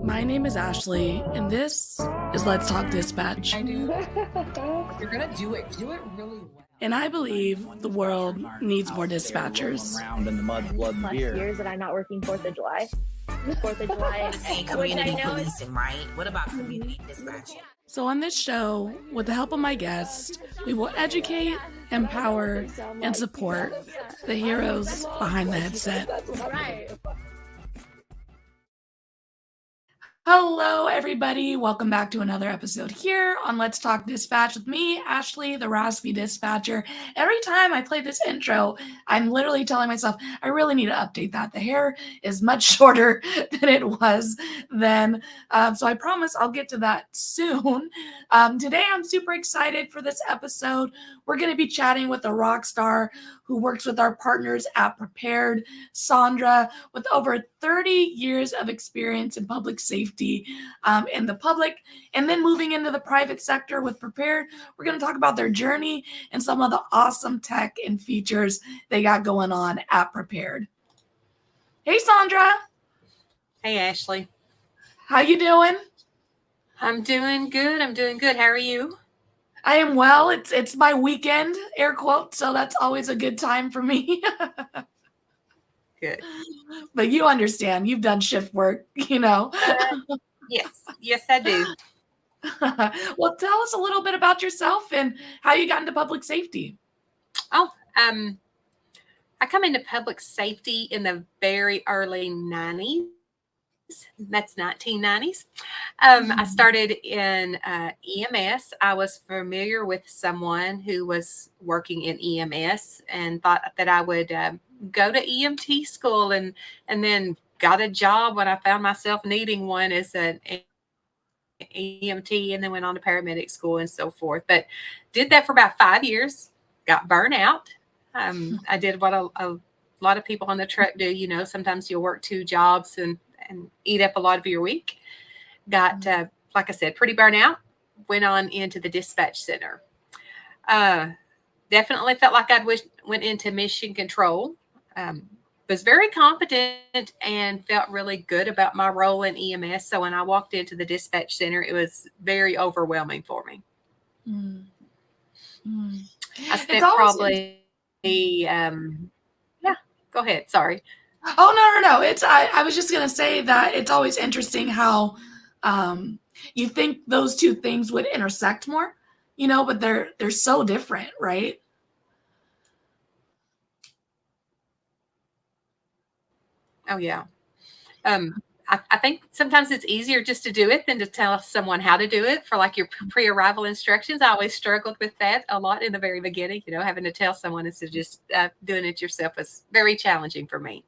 My name is Ashley, and this is Let's Talk Dispatch. I do. You're gonna do it. Do it really well. And I believe the world needs more dispatchers. Around in the mud, blood, and beer. Years that I'm not working 4th of July. 4th of July. Saying community policing, right? What about community dispatching? So on this show, with the help of my guests, we will educate, empower, and support the heroes behind the headset. Right. Hello, everybody. Welcome back to another episode here on Let's Talk Dispatch with me, Ashley, the raspy dispatcher. Every time I play this intro, I'm literally telling myself, I really need to update that. The hair is much shorter than it was then. So I promise I'll get to that soon. Today, I'm super excited for this episode. We're going to be chatting with a rock star who works with our partners at Prepared, Sondra, with over 30 years of experience in public safety in the public, and then moving into the private sector with Prepared. We're going to talk about their journey and some of the awesome tech and features they got going on at Prepared. Hey, Sondra. Hey, Ashley. How you doing? I'm doing good. How are you? I am well. It's my weekend, air quotes, so that's always a good time for me. Good. But you understand, you've done shift work, you know. Yes, I do. Well, tell us a little bit about yourself and how you got into public safety. I come into public safety in the very early 90s. That's 1990s. I started in EMS. I was familiar with someone who was working in EMS and thought that I would go to EMT school and then got a job when I found myself needing one as an EMT, and then went on to paramedic school and so forth. But did that for about 5 years, got burnt out. I did what a lot of people on the truck do. You know, sometimes you'll work 2 jobs and eat up a lot of your week. Got, like I said, pretty burnt out. Went on into the dispatch center. Definitely felt like went into mission control. Was very competent and felt really good about my role in EMS. So when I walked into the dispatch center, it was very overwhelming for me. I spent probably, go ahead. Sorry. Oh, no. I was just going to say that it's always interesting how you think those two things would intersect more, you know, but they're so different, right? Oh, yeah. I think sometimes it's easier just to do it than to tell someone how to do it for like your pre-arrival instructions. I always struggled with that a lot in the very beginning, you know, having to tell someone instead of just doing it yourself was very challenging for me.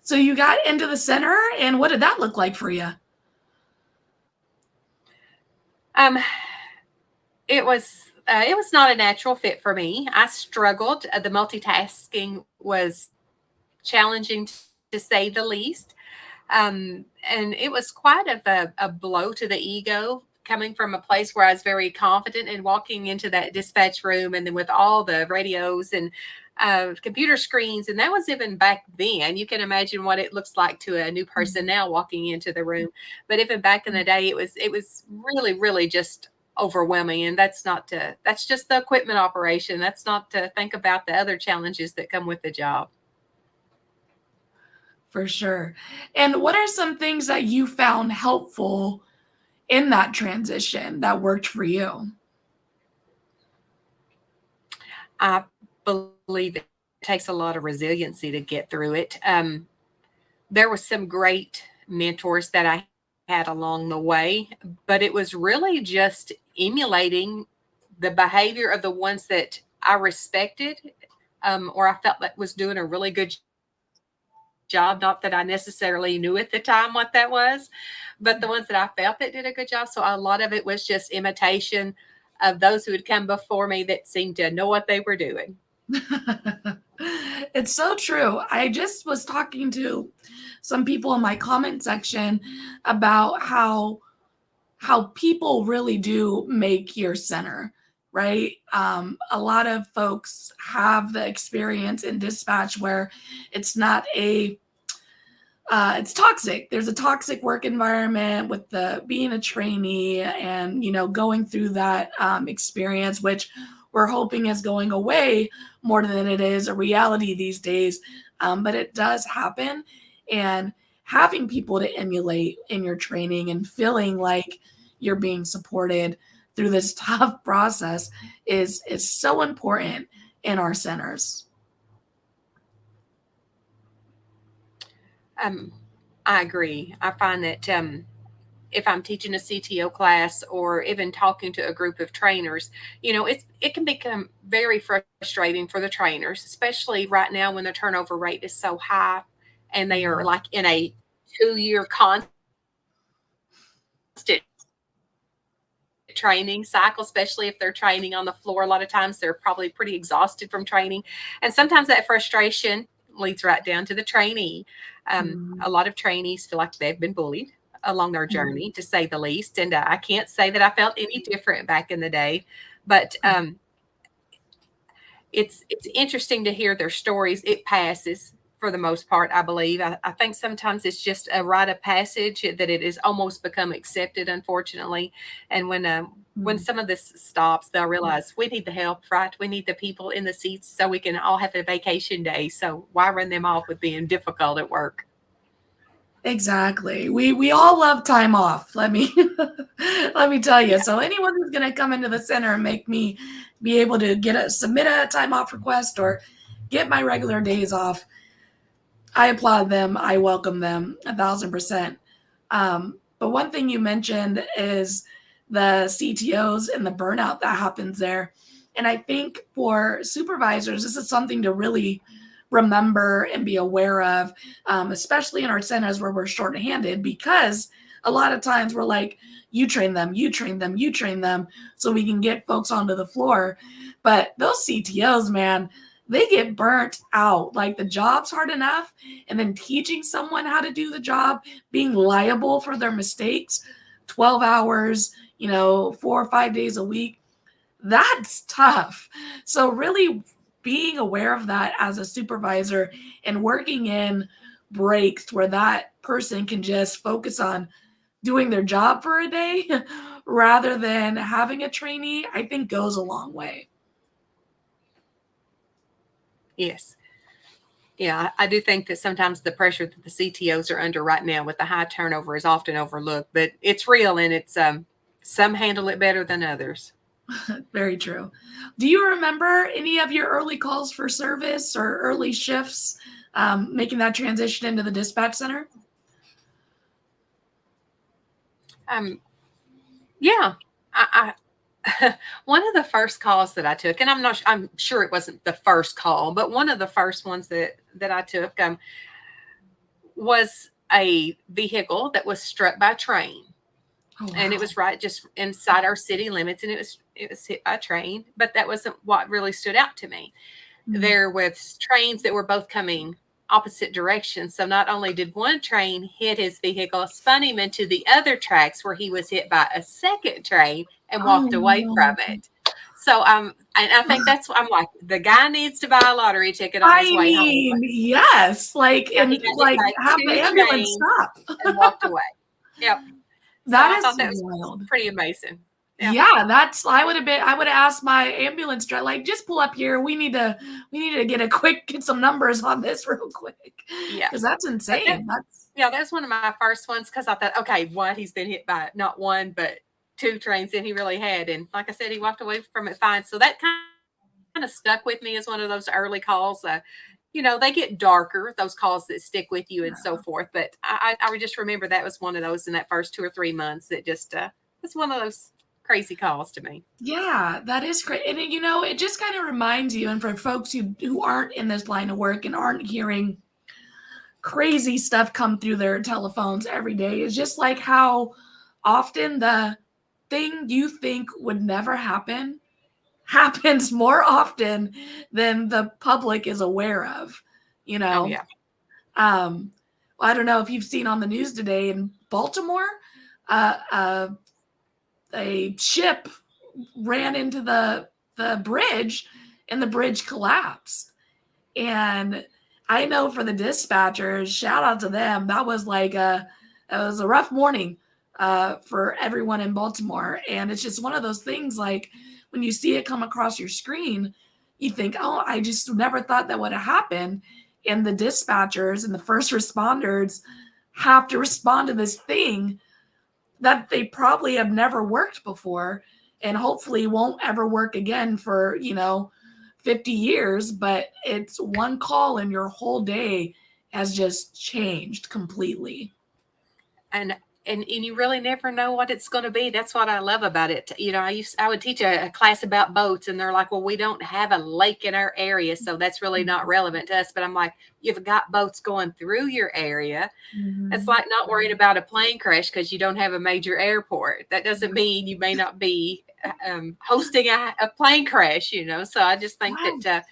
So you got into the center, and what did that look like for you? It was not a natural fit for me. I struggled. The multitasking was challenging to say the least. And it was quite a blow to the ego coming from a place where I was very confident and walking into that dispatch room and then with all the radios and computer screens. And that was even back then. You can imagine what it looks like to a new person now walking into the room. But even back in the day, it was really, really just overwhelming. And that's just the equipment operation. That's not to think about the other challenges that come with the job. For sure. And what are some things that you found helpful in that transition that worked for you? I believe it takes a lot of resiliency to get through it. There were some great mentors that I had along the way, but it was really just emulating the behavior of the ones that I respected, or I felt that was doing a really good job. Not that I necessarily knew at the time what that was, but the ones that I felt that did a good job. So a lot of it was just imitation of those who had come before me that seemed to know what they were doing. It's so true. I just was talking to some people in my comment section about how people really do make your center, right? A lot of folks have the experience in dispatch where it's not a it's toxic. There's a toxic work environment with the being a trainee and, going through that experience, which we're hoping is going away more than it is a reality these days. But it does happen. And having people to emulate in your training and feeling like you're being supported through this tough process is so important in our centers. I agree. I find that if I'm teaching a CTO class or even talking to a group of trainers, it can become very frustrating for the trainers, especially right now when the turnover rate is so high and they are like in a 2-year constant training cycle, especially if they're training on the floor. A lot of times they're probably pretty exhausted from training. And sometimes that frustration leads right down to the trainee. A lot of trainees feel like they've been bullied along their journey, to say the least. And I can't say that I felt any different back in the day, but it's interesting to hear their stories. It passes for the most part, I believe. I think sometimes it's just a rite of passage that it has almost become accepted, unfortunately. And when some of this stops, they'll realize we need the help, right? We need the people in the seats so we can all have a vacation day. So why run them off with being difficult at work? Exactly. We all love time off. Let me let me tell you. Yeah. So anyone who's going to come into the center and make me be able to submit a time off request or get my regular days off, I applaud them. I welcome them 1,000%. But one thing you mentioned is the CTOs and the burnout that happens there. And I think for supervisors, this is something to really remember and be aware of, especially in our centers where we're shorthanded, because a lot of times we're like, you train them, you train them, you train them, so we can get folks onto the floor. But those CTOs, man, they get burnt out. Like the job's hard enough, and then teaching someone how to do the job, being liable for their mistakes, 12 hours, 4 or 5 days a week, that's tough. So really being aware of that as a supervisor and working in breaks where that person can just focus on doing their job for a day rather than having a trainee, I think goes a long way. Yes. Yeah, I do think that sometimes the pressure that the CTOs are under right now with the high turnover is often overlooked, but it's real, and it's some handle it better than others. Very true. Do you remember any of your early calls for service or early shifts, making that transition into the dispatch center? Yeah, I one of the first calls that I took, and I'm sure it wasn't the first call, but one of the first ones that I took was a vehicle that was struck by a train. Oh, wow. And it was right just inside our city limits, and it was hit by a train. But that wasn't what really stood out to me. There was trains that were both coming opposite directions. So not only did one train hit his vehicle, spun him into the other tracks where he was hit by a second train and walked away from no. it. So and I think I'm like, the guy needs to buy a lottery ticket on I his way home. mean, yes, like, Yeah, he and got hit like by have the 2 ambulance trains stop. and walked away. Yep. So That I is thought that was wild. pretty amazing. Yeah. Yeah, I would have asked my ambulance driver, like, just pull up here. We need to get some numbers on this real quick. Yeah. Because that's But insane. that's one of my first ones, because I thought, okay, what, he's been hit by not one but 2 trains that he really had, and like I said, he walked away from it fine. So that kind of stuck with me as one of those early calls. They get darker, those calls that stick with you and so forth. But I would just remember that was one of those in that first 2 or 3 months that just it's one of those crazy calls to me. Yeah, that is great. And it just kind of reminds you, and for folks who aren't in this line of work and aren't hearing crazy stuff come through their telephones every day, is just like how often the thing you think would never happen happens more often than the public is aware of, you Oh know? yeah. I don't know if you've seen on the news today in Baltimore, uh, uh, a ship ran into the bridge and the bridge collapsed. And I know for the dispatchers, shout out to them. That was like it was a rough morning for everyone in Baltimore. And it's just one of those things like when you see it come across your screen, you think, oh, I just never thought that would have happened. And the dispatchers and the first responders have to respond to this thing that they probably have never worked before and hopefully won't ever work again for, 50 years. But it's one call and your whole day has just changed completely. And you really never know what it's going to be. That's what I love about it. I would teach a class about boats, and they're like, well, we don't have a lake in our area, so that's really not relevant to us. But I'm like, you've got boats going through your area. It's like not worrying about a plane crash because you don't have a major airport. That doesn't mean you may not be hosting a plane crash, So I just think that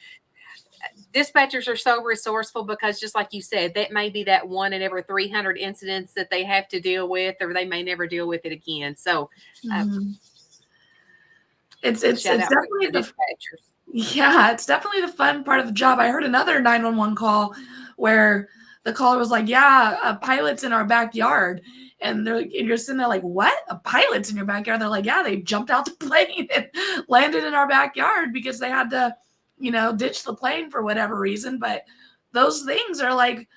dispatchers are so resourceful because, just like you said, that may be that one in every 300 incidents that they have to deal with, or they may never deal with it again. So it's shout out definitely to dispatchers. Yeah, it's definitely the fun part of the job. I heard another 911 call where the caller was like, yeah, a pilot's in our backyard. And you're sitting there like, what? A pilot's in your backyard? They're like, yeah, they jumped out the plane and landed in our backyard because they had to, ditch the plane for whatever reason. But those things are like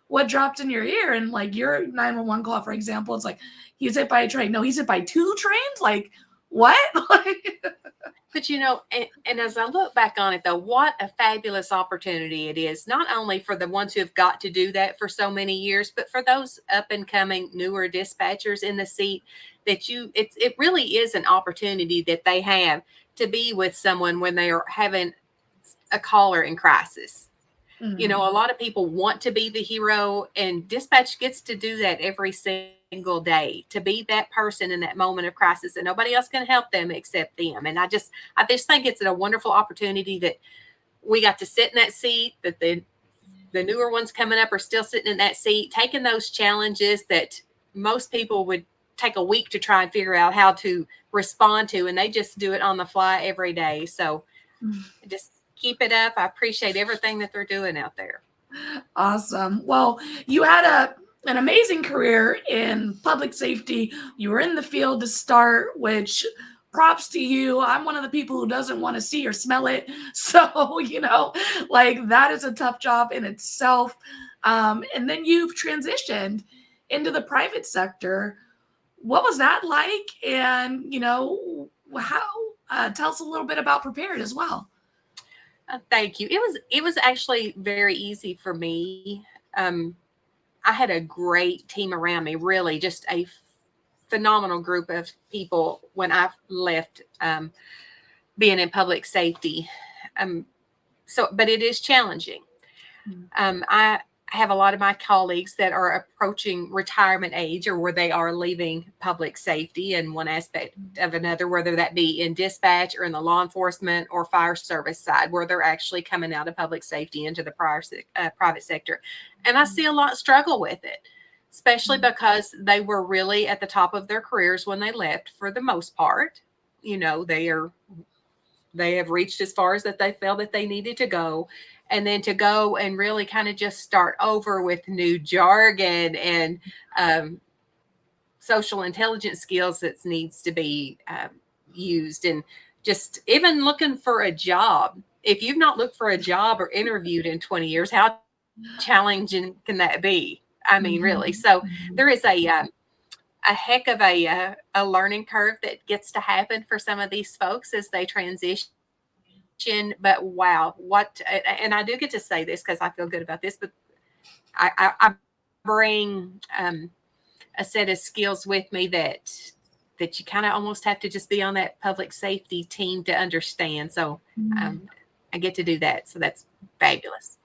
what dropped in your ear. And like your 911 call, for example, it's like, he's hit by a train. No, he's hit by 2 trains? Like, what? But and as I look back on it, though, what a fabulous opportunity it is, not only for the ones who have got to do that for so many years, but for those up and coming newer dispatchers in the seat, that it really is an opportunity that they have to be with someone when they are having a caller in crisis. A lot of people want to be the hero, and dispatch gets to do that every single day, to be that person in that moment of crisis, and nobody else can help them except them. And I just think it's a wonderful opportunity that we got to sit in that seat, that the newer ones coming up are still sitting in that seat, taking those challenges that most people would take a week to try and figure out how to respond to, and they just do it on the fly every day. So just keep it up. I appreciate everything that they're doing out there. Awesome. Well, you had an amazing career in public safety. You were in the field to start, which props to you. I'm one of the people who doesn't want to see or smell it. So, like that is a tough job in itself. And then you've transitioned into the private sector. What was that like? And, how, tell us a little bit about Prepared as well. Thank you. It was actually very easy for me. I had a great team around me, really just a phenomenal group of people when I left being in public safety. But it is challenging. I have a lot of my colleagues that are approaching retirement age, or where they are leaving public safety in one aspect of another, whether that be in dispatch or in the law enforcement or fire service side, where they're actually coming out of public safety into the private sector. And I see a lot struggle with it, especially because they were really at the top of their careers when they left. For the most part, they have reached as far as that they felt that they needed to go. And then to go and really kind of just start over with new jargon and social intelligence skills that needs to be used. And just even looking for a job. If you've not looked for a job or interviewed in 20 years, how challenging can that be? I mean, really. So there is a heck of a learning curve that gets to happen for some of these folks as they transition. But wow, and I do get to say this because I feel good about this, but I bring a set of skills with me that you kind of almost have to just be on that public safety team to understand. So I get to do that. So that's fabulous.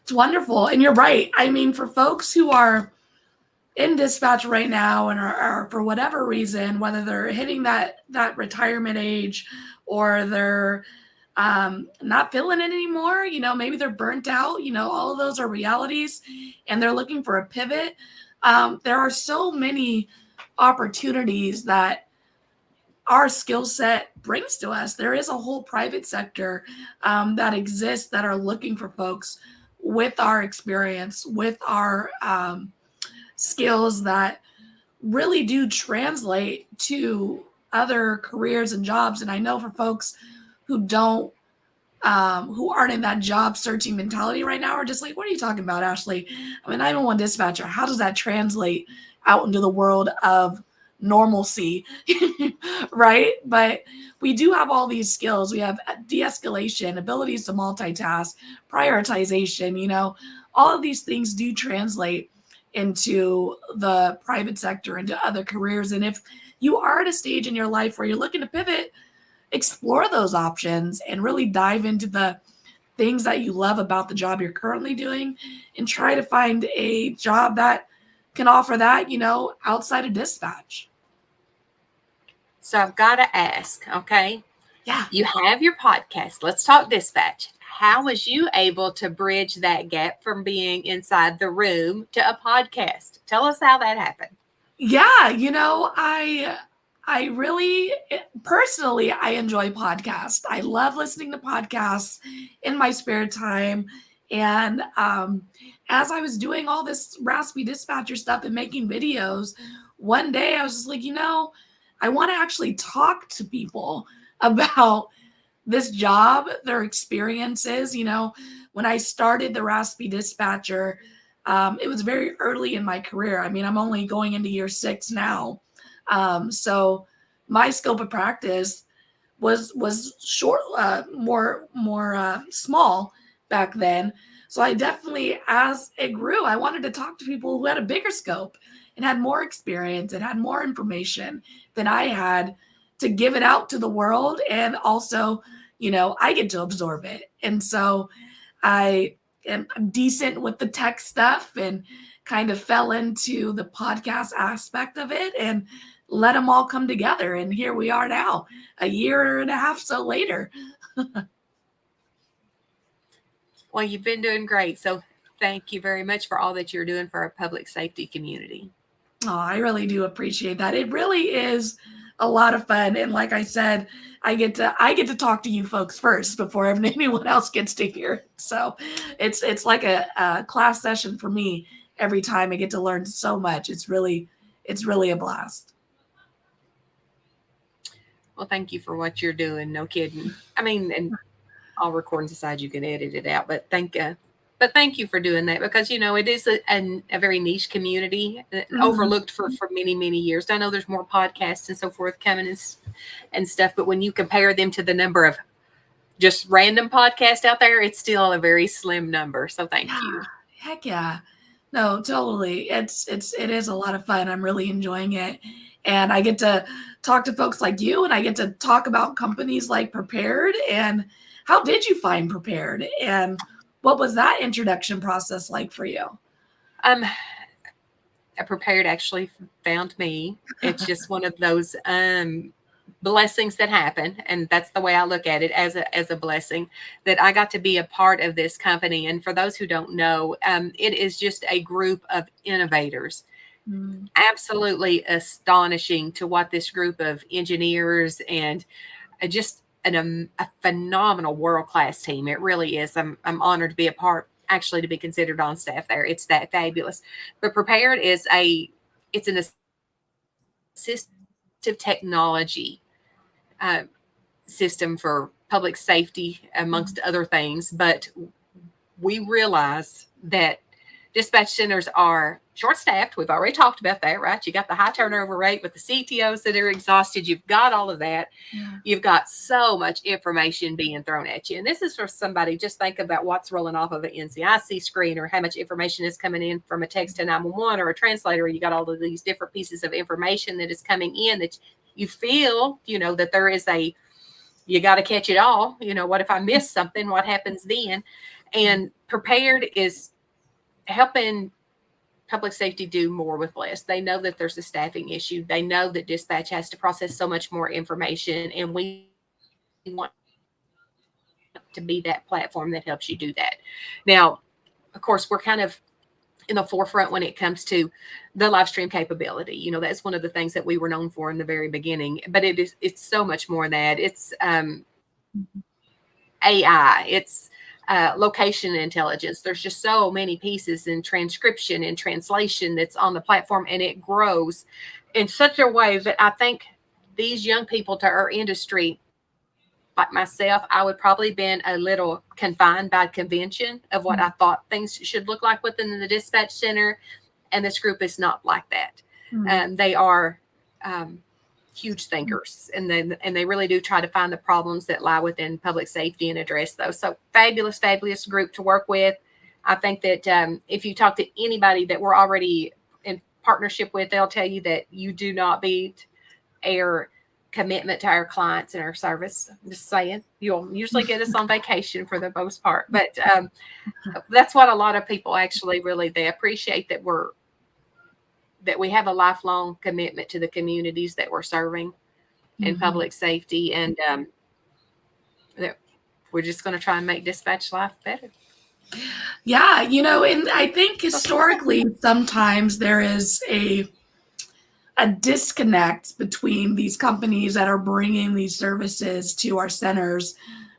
It's wonderful. And you're right. I mean, for folks who are in dispatch right now and are for whatever reason, whether they're hitting that retirement age or they're not feeling it anymore, maybe they're burnt out, all of those are realities and they're looking for a pivot. There are so many opportunities that our skill set brings to us. There is a whole private sector that exists that are looking for folks with our experience, with our skills that really do translate to other careers and jobs. And I know for folks who don't, who aren't in that job searching mentality right now, are just like, what are you talking about, Ashley? I'm a 911 dispatcher. How does that translate out into the world of normalcy? Right? But we do have all these skills. We have de-escalation, abilities to multitask, prioritization, all of these things do translate into the private sector, into other careers. And if you are at a stage in your life where you're looking to pivot, explore those options and really dive into the things that you love about the job you're currently doing and try to find a job that can offer that, outside of dispatch. So I've got to ask, okay? Yeah. You have your podcast. Let's talk dispatch. How was you able to bridge that gap from being inside the room to a podcast? Tell us how that happened. Yeah, I really personally I enjoy podcasts. I love listening to podcasts in my spare time. And as I was doing all this raspy dispatcher stuff and making videos, one day I was just like, I want to actually talk to people about this job, their experiences. When I started the raspy dispatcher, it was very early in my career. I mean, I'm only going into year 6 now. So my scope of practice was short, more small back then. So I definitely, as it grew, I wanted to talk to people who had a bigger scope and had more experience and had more information than I had to give it out to the world. And also, I get to absorb it. And so I'm decent with the tech stuff and kind of fell into the podcast aspect of it and let them all come together. And here we are now, a year and a half so later. Well, you've been doing great. So thank you very much for all that you're doing for our public safety community. Oh, I really do appreciate that. It really is a lot of fun. And like I said, I get to talk to you folks first before anyone else gets to hear it. So it's like a class session for me every time. I get to learn so much. It's really a blast. Well, thank you for what you're doing. No kidding. I mean, and all recordings aside, you can edit it out, but thank you for doing that, because it is a very niche community, overlooked for many, many years. I know there's more podcasts and so forth coming and stuff, but when you compare them to the number of just random podcasts out there, it's still a very slim number. So thank you. Heck yeah. No, totally. It is a lot of fun. I'm really enjoying it. And I get to talk to folks like you, and I get to talk about companies like Prepared. And how did you find Prepared? And what was that introduction process like for you? Prepared actually found me. It's just one of those blessings that happen, and that's the way I look at it, as a blessing, that I got to be a part of this company. And for those who don't know, it is just a group of innovators. Absolutely astonishing to what this group of engineers and just a phenomenal world-class team. It really is. I'm honored to be a part, actually, to be considered on staff there. It's that fabulous. But Prepared is it's an assistive technology system for public safety, amongst other things. But we realize that dispatch centers are short-staffed. We've already talked about that, right? You got the high turnover rate with the CTOs that are exhausted. You've got all of that. Yeah. You've got so much information being thrown at you. And this is for somebody, just think about what's rolling off of an NCIC screen, or how much information is coming in from a text to 911 or a translator. You got all of these different pieces of information that is coming in that you feel, that there is you got to catch it all. What if I miss something? What happens then? And Prepared is helping public safety do more with less. They know that there's a staffing issue. They know that dispatch has to process so much more information, and we want to be that platform that helps you do that. Now, of course, we're kind of in the forefront when it comes to the live stream capability. That's one of the things that we were known for in the very beginning, but it's so much more than that. It's AI, it's location intelligence. There's just so many pieces in transcription and translation that's on the platform, and it grows in such a way that I think these young people to our industry, like myself, I would probably been a little confined by convention of what I thought things should look like within the dispatch center. And this group is not like that. They are huge thinkers, and they really do try to find the problems that lie within public safety and address those. So fabulous group to work with. I think that if you talk to anybody that we're already in partnership with, they'll tell you that you do not beat our commitment to our clients and our service. I'm just saying, you'll usually get us on vacation for the most part, but that's what a lot of people actually really, they appreciate that we have a lifelong commitment to the communities that we're serving in public safety, and that we're just going to try and make dispatch life better. Yeah, and I think historically sometimes there is a disconnect between these companies that are bringing these services to our centers,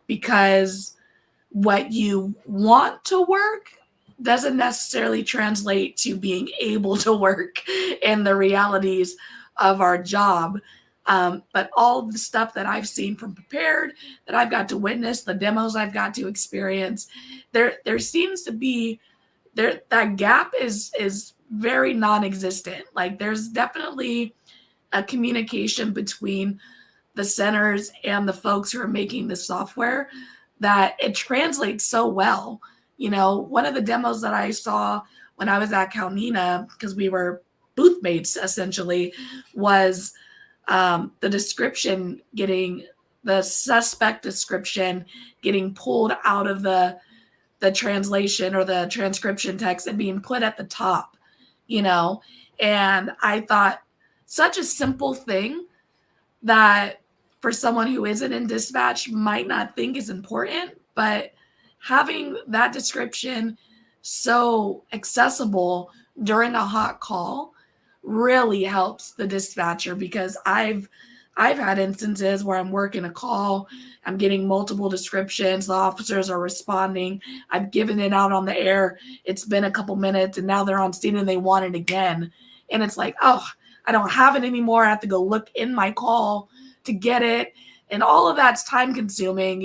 because what you want to work doesn't necessarily translate to being able to work in the realities of our job. But all the stuff that I've seen from Prepared, that I've got to witness, the demos I've got to experience, there seems to be that gap is very non-existent. Like, there's definitely a communication between the centers and the folks who are making the software that it translates so well. One of the demos that I saw when I was at Calnina, because we were booth mates essentially, was the suspect description getting pulled out of the translation or the transcription text and being put at the top, and I thought, such a simple thing that for someone who isn't in dispatch might not think is important, but having that description so accessible during a hot call really helps the dispatcher, because I've had instances where I'm working a call, I'm getting multiple descriptions, the officers are responding, I've given it out on the air, it's been a couple minutes, and now they're on scene and they want it again. And it's like, oh, I don't have it anymore. I have to go look in my call to get it. And all of that's time consuming.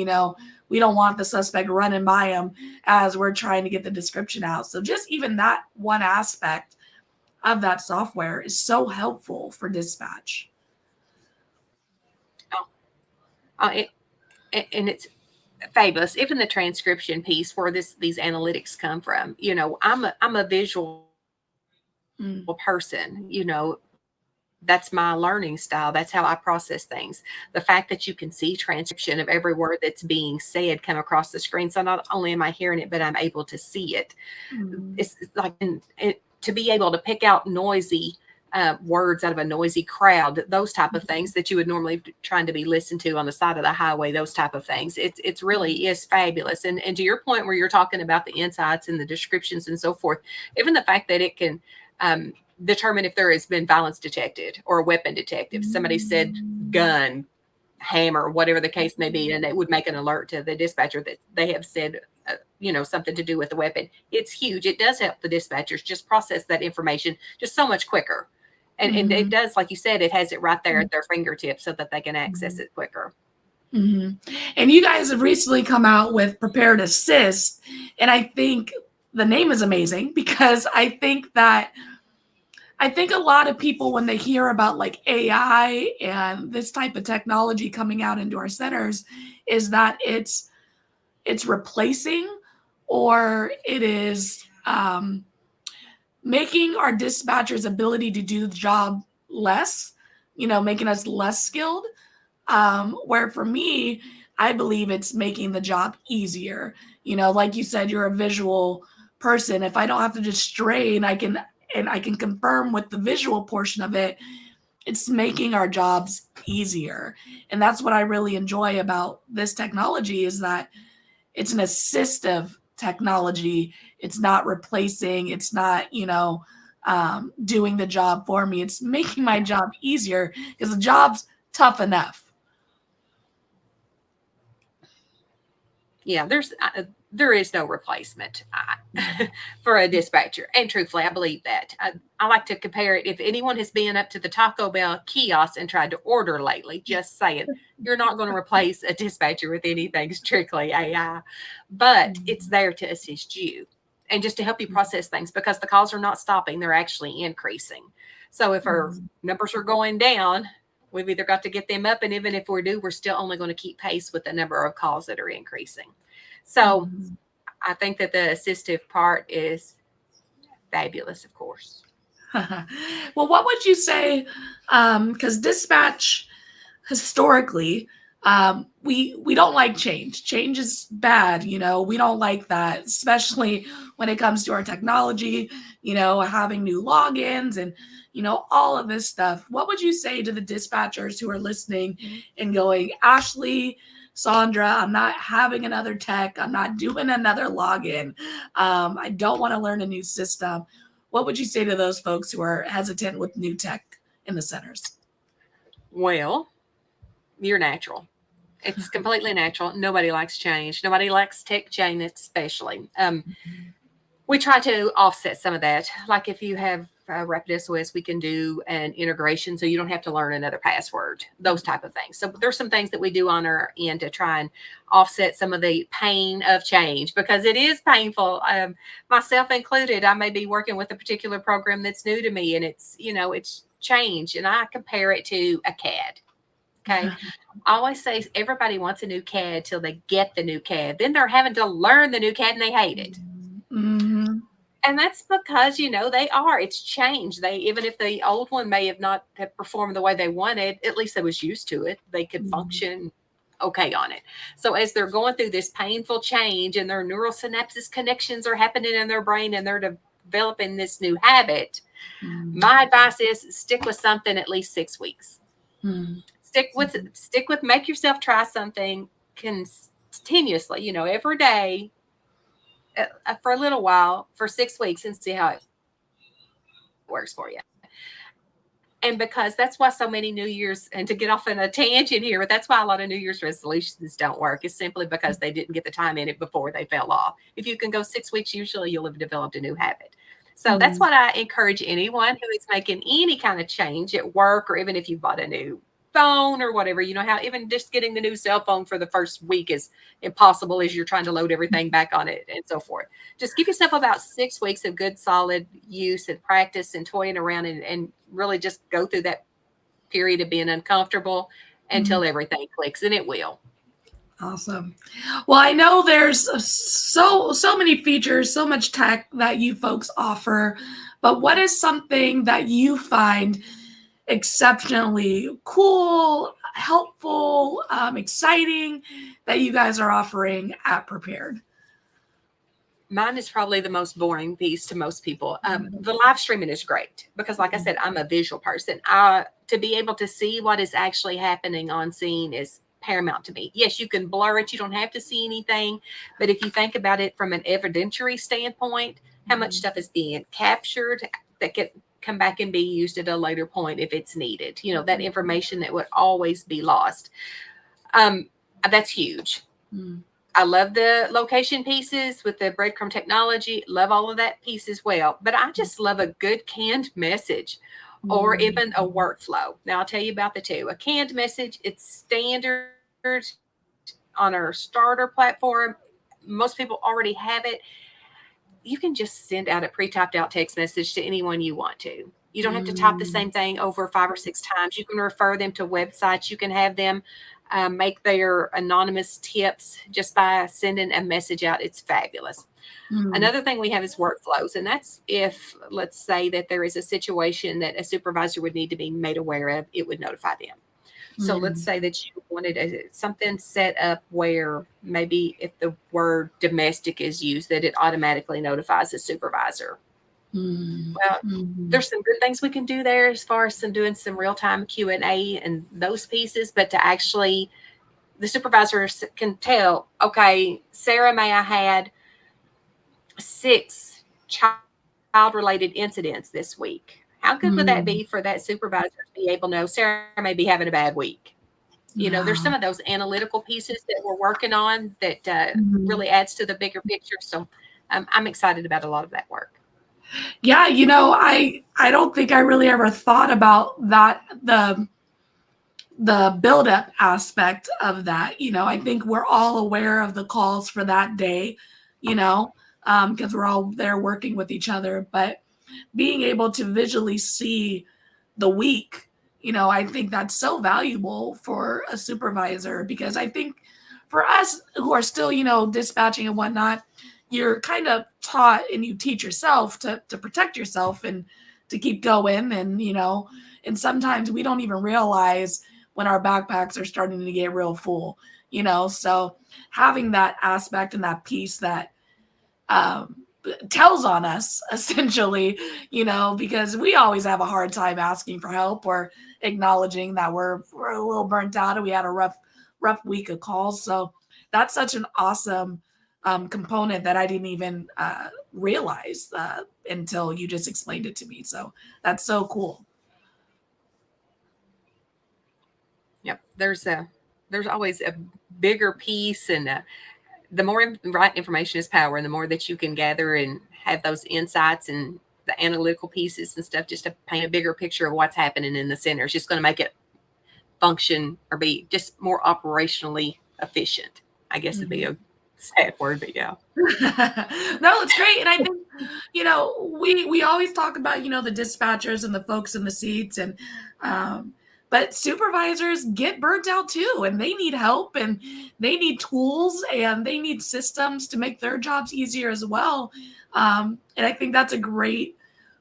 We don't want the suspect running by them as we're trying to get the description out. So just even that one aspect of that software is so helpful for dispatch. And it's fabulous. Even the transcription piece where these analytics come from, I'm a visual person, that's my learning style. That's how I process things. The fact that you can see transcription of every word that's being said come across the screen. So not only am I hearing it, but I'm able to see it. It's like to be able to pick out noisy words out of a noisy crowd, those type of things that you would normally be trying to be listened to on the side of the highway, those type of things. It's really is fabulous. And to your point where you're talking about the insights and the descriptions and so forth, even the fact that it can determine if there has been violence detected or a weapon detected. If somebody said gun, hammer, whatever the case may be, and it would make an alert to the dispatcher that they have said, something to do with the weapon. It's huge. It does help the dispatchers just process that information just so much quicker. And it does, like you said, it has it right there at their fingertips so that they can access it quicker. And you guys have recently come out with Prepared Assist. And I think the name is amazing, because I think a lot of people, when they hear about like AI and this type of technology coming out into our centers, is that it's replacing, or it is making our dispatchers' ability to do the job less, making us less skilled. Where for me, I believe it's making the job easier. Like you said, you're a visual person. If I don't have to just strain, I can confirm with the visual portion of it, it's making our jobs easier. And that's what I really enjoy about this technology, is that it's an assistive technology. It's not replacing, it's not, doing the job for me. It's making my job easier, because the job's tough enough. Yeah, there is no replacement for a dispatcher. And truthfully, I believe that. I like to compare it. If anyone has been up to the Taco Bell kiosk and tried to order lately, just saying, you're not going to replace a dispatcher with anything strictly AI, but it's there to assist you and just to help you process things, because the calls are not stopping, they're actually increasing. So if our numbers are going down, we've either got to get them up, and even if we do, we're still only going to keep pace with the number of calls that are increasing. So I think that the assistive part is fabulous, of course. Well, what would you say? Because dispatch historically, we don't like change. Change is bad. We don't like that, especially when it comes to our technology. Having new logins and all of this stuff. What would you say to the dispatchers who are listening and going, Ashley, Sondra, I'm not having another tech. I'm not doing another login. I don't want to learn a new system. What would you say to those folks who are hesitant with new tech in the centers? Well, you're natural. It's completely natural. Nobody likes change. Nobody likes tech change, especially. We try to offset some of that. Like if you have Rapid SOS, we can do an integration so you don't have to learn another password, those type of things. So there's some things that we do on our end to try and offset some of the pain of change, because it is painful. Myself included, I may be working with a particular program that's new to me, and it's change, and I compare it to a CAD. Okay. I always say everybody wants a new CAD till they get the new CAD. Then they're having to learn the new CAD and they hate it. And that's because, it's changed. Even if the old one may have not have performed the way they wanted, at least they was used to it. They could function okay on it. So as they're going through this painful change and their neural synapses connections are happening in their brain and they're developing this new habit, my advice is stick with something at least 6 weeks. Stick with, make yourself try something continuously, every day for a little while for 6 weeks and see how it works for you. And because that's why so many New Year's, and to get off on a tangent here, but that's why a lot of New Year's resolutions don't work, is simply because they didn't get the time in it before they fell off. If you can go 6 weeks, usually you'll have developed a new habit. So that's what I encourage anyone who is making any kind of change at work, or even if you bought a new phone or whatever, how even just getting the new cell phone for the first week is impossible as you're trying to load everything back on it and so forth. Just give yourself about 6 weeks of good solid use and practice and toying around, and really just go through that period of being uncomfortable until everything clicks, and it will. Awesome. Well, I know there's so many features, so much tech that you folks offer, but what is something that you find exceptionally cool, helpful, exciting that you guys are offering at Prepared? Mine is probably the most boring piece to most people. The live streaming is great because, like I said, I'm a visual person. To be able to see what is actually happening on scene is paramount to me. Yes, you can blur it. You don't have to see anything. But if you think about it from an evidentiary standpoint, how much stuff is being captured that can come back and be used at a later point if it's needed. That information that would always be lost. That's huge. I love the location pieces with the breadcrumb technology. Love all of that piece as well. But I just love a good canned message or even a workflow. Now, I'll tell you about the two. A canned message, it's standard on our starter platform. Most people already have it. You can just send out a pre-typed out text message to anyone you want to. You don't have to type the same thing over 5 or 6 times. You can refer them to websites. You can have them make their anonymous tips just by sending a message out. It's fabulous. Another thing we have is workflows. And that's if, let's say that there is a situation that a supervisor would need to be made aware of, it would notify them. So let's say that you wanted something set up where maybe if the word domestic is used, that it automatically notifies the supervisor. Well, there's some good things we can do there as far as doing some real-time Q&A and those pieces, but to actually, the supervisor can tell, okay, Sarah may have had 6 child-related incidents this week. How good would that be for that supervisor to be able to know Sarah may be having a bad week? There's Yeah. some of those analytical pieces that we're working on that Mhm. really adds to the bigger picture. So I'm excited about a lot of that work. Yeah, I don't think I really ever thought about that, the buildup aspect of that. I think we're all aware of the calls for that day, because we're all there working with each other. But being able to visually see the week, I think that's so valuable for a supervisor, because I think for us who are still, dispatching and whatnot, you're kind of taught and you teach yourself to protect yourself and to keep going. And sometimes we don't even realize when our backpacks are starting to get real full, so having that aspect and that piece that um, tells on us essentially, because we always have a hard time asking for help or acknowledging that we're a little burnt out and we had a rough week of calls. So that's such an awesome component that I didn't even realize until you just explained it to me. So that's so cool. Yep. There's always a bigger piece, and the more right information is power, and the more that you can gather and have those insights and the analytical pieces and stuff, just to paint a bigger picture of what's happening in the center, is just going to make it function or be just more operationally efficient. I guess it'd be Mhm. a sad word, but yeah. No, it's great. And I think, we always talk about, the dispatchers and the folks in the seats um but supervisors get burnt out too, and they need help, and they need tools, and they need systems to make their jobs easier as well. And I think that's a great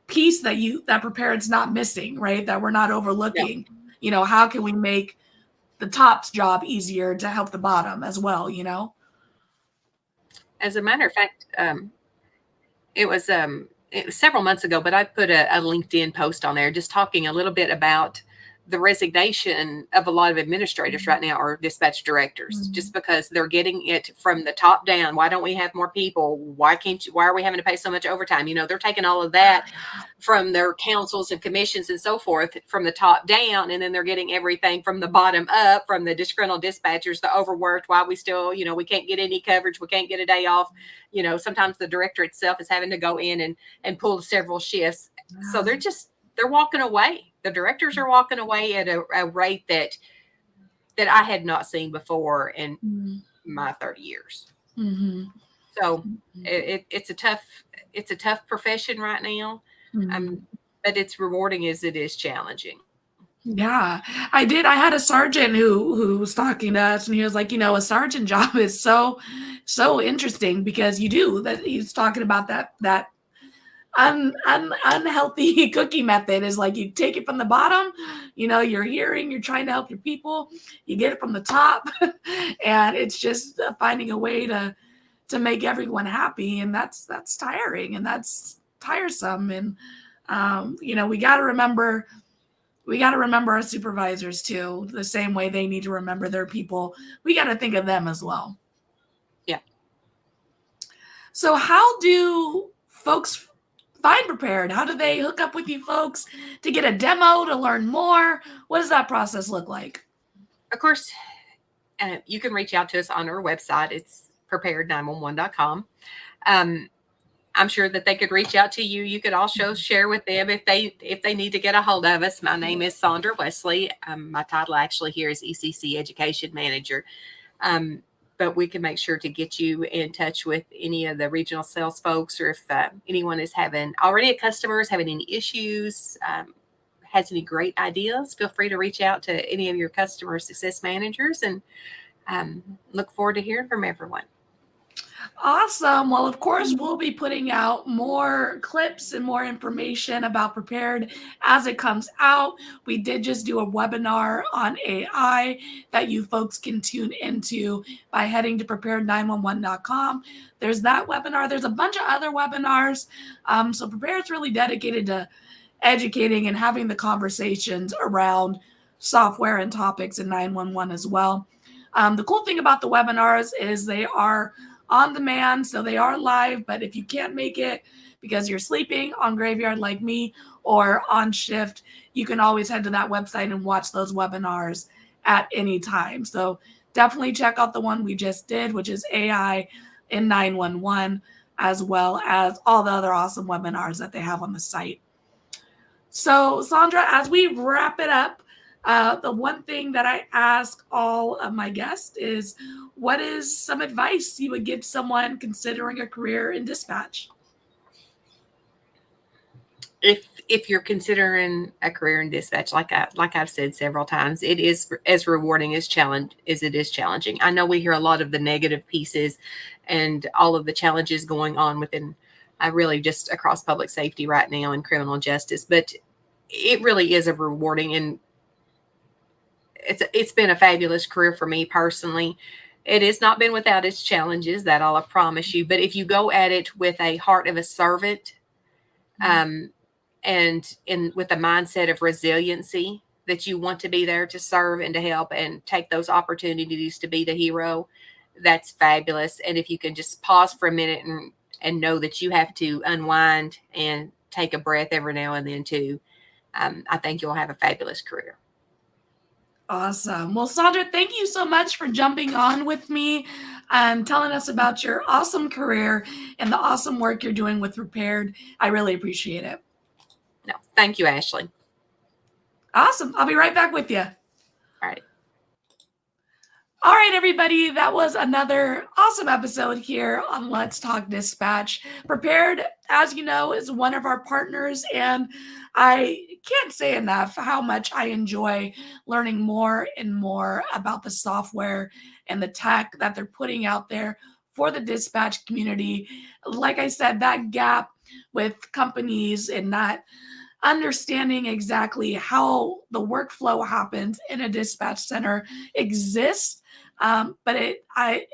piece that prepared's not missing, right? That we're not Yeah. overlooking. How can we make the top's job easier to help the bottom as well? As a matter of fact, it was several months ago, but I put a LinkedIn post on there just talking a little bit about the resignation of a lot of administrators right now, or dispatch directors, Mhm. just because they're getting it from the top down. Why don't we have more people? Why are we having to pay so much overtime? They're taking all of that from their councils and commissions and so forth from the top down, and then they're getting everything from the bottom up, from the disgruntled dispatchers, the overworked, why we still, we can't get any coverage, we can't get a day off. Sometimes the director itself is having to go in and pull several shifts. So they're walking away. The directors are walking away at a rate that I had not seen before in Mhm. my 30 years. Mhm. So it's a tough profession right now, Mhm. um, but it's rewarding as it is challenging. Yeah, I did. I had a sergeant who was talking to us, and he was like, a sergeant job is so interesting, because you do that. He's talking about that unhealthy cookie method, is like you take it from the bottom, you're hearing, you're trying to help your people, you get it from the top, and it's just finding a way to make everyone happy, and that's tiring, and that's tiresome. And we got to remember our supervisors too, the same way they need to remember their people. We got to think of them as well. Yeah. So how do folks find prepared? How do they hook up with you folks to get a demo, to learn more? What does that process look like? Of course, you can reach out to us on our website. It's prepared911.com. Um, I'm sure that they could reach out to you. You could also share with them if they need to get a hold of us. My name is Sondra Wesley. My title actually here is ECC Education Manager. Um, but we can make sure to get you in touch with any of the regional sales folks, or if anyone is having already a customer is having any issues, has any great ideas, feel free to reach out to any of your customer success managers, and look forward to hearing from everyone. Awesome. Well, of course, we'll be putting out more clips and more information about Prepared as it comes out. We did just do a webinar on AI that you folks can tune into by heading to prepared911.com. There's that webinar. There's a bunch of other webinars. So Prepared's really dedicated to educating and having the conversations around software and topics in 911 as well. The cool thing about the webinars is they are on demand, so they are live, but if you can't make it because you're sleeping on graveyard like me or on shift, you can always head to that website and watch those webinars at any time. So definitely check out the one we just did, which is AI in 911, as well as all the other awesome webinars that they have on the site. So, Sondra, as we wrap it up, the one thing that I ask all of my guests is, what is some advice you would give someone considering a career in dispatch? If you're considering a career in dispatch, like I've said several times, it is as rewarding as it is challenging. I know we hear a lot of the negative pieces and all of the challenges going on within really just across public safety right now and criminal justice, but it really is a rewarding, and it's been a fabulous career for me personally. It has not been without its challenges, that I'll promise you, but if you go at it with a heart of a servant, and with a mindset of resiliency, that you want to be there to serve and to help and take those opportunities to be the hero, that's fabulous. And if you can just pause for a minute and know that you have to unwind and take a breath every now and then too, I think you'll have a fabulous career. Awesome. Well, Sondra, thank you so much for jumping on with me and telling us about your awesome career and the awesome work you're doing with Prepared. I really appreciate it. No, thank you, Ashley. Awesome. I'll be right back with you. All right. All right, everybody. That was another awesome episode here on Let's Talk Dispatch. Prepared, as you know, is one of our partners, and I can't say enough how much I enjoy learning more and more about the software and the tech that they're putting out there for the dispatch community. Like I said, that gap with companies and not understanding exactly how the workflow happens in a dispatch center exists. But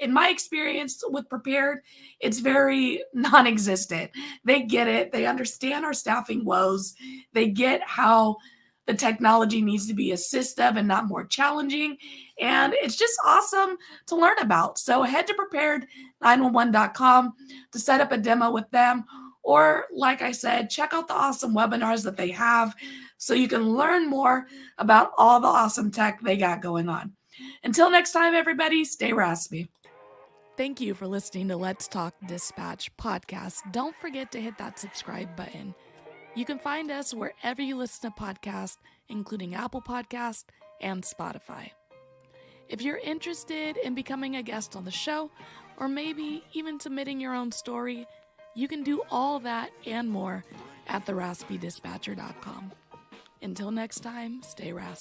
in my experience with Prepared, it's very non-existent. They get it. They understand our staffing woes. They get how the technology needs to be assistive and not more challenging. And it's just awesome to learn about. So head to prepared911.com to set up a demo with them. Or, like I said, check out the awesome webinars that they have so you can learn more about all the awesome tech they got going on. Until next time, everybody, stay raspy. Thank you for listening to Let's Talk Dispatch podcast. Don't forget to hit that subscribe button. You can find us wherever you listen to podcasts, including Apple Podcasts and Spotify. If you're interested in becoming a guest on the show, or maybe even submitting your own story, you can do all that and more at theraspydispatcher.com. Until next time, stay raspy.